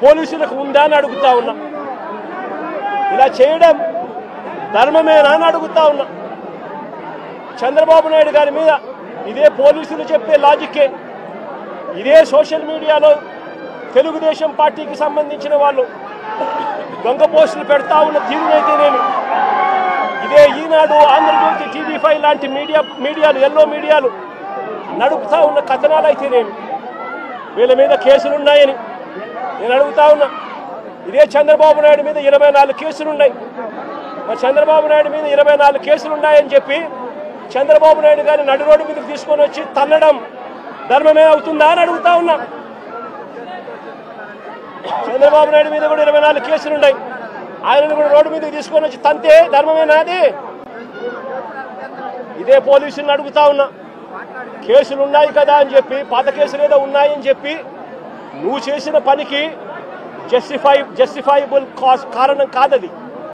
పోలీసులకు ఉందా అని అడుగుతా ఉన్నా. ఇలా చేయడం ధర్మమేనా అని అడుగుతా ఉన్నా. చంద్రబాబు నాయుడు గారి మీద ఇదే పోలీసులు చెప్పే లాజిక్కే, ఇదే సోషల్ మీడియాలో తెలుగుదేశం పార్టీకి సంబంధించిన వాళ్ళు దొంగ పోస్టులు పెడతా ఉన్న తీరునైతేనేమి, ఇదే ఈనాడు, ఆంధ్రజ్యోతి, TV5 లాంటి మీడియాలు ఎల్లో మీడియాలు నడుపుతా ఉన్న కథనాలు అయితేనేమి, వీళ్ళ మీద కేసులున్నాయని నేను అడుగుతా ఉన్నా. ఇదే చంద్రబాబు నాయుడు మీద 24 కేసులున్నాయి. మరి చంద్రబాబు నాయుడు మీద 24 కేసులున్నాయని చెప్పి చంద్రబాబు నాయుడు గారిని నడి రోడ్డు మీదకి తీసుకొని వచ్చి తన్నడం ధర్మమే అవుతుందా అని అడుగుతా ఉన్నా. చంద్రబాబు నాయుడు మీద కూడా 24 కేసులున్నాయి. ఆయనను కూడా రోడ్డు మీదకి తీసుకొని వచ్చి తంతే ధర్మమేనా అది? ఇదే పోలీసులను అడుగుతా ఉన్నా. కేసులు ఉన్నాయి కదా అని చెప్పి, పాత కేసులు ఏదో ఉన్నాయని చెప్పి నువ్వు చేసిన పనికి జస్టిఫైబుల్ కారణం కాదది.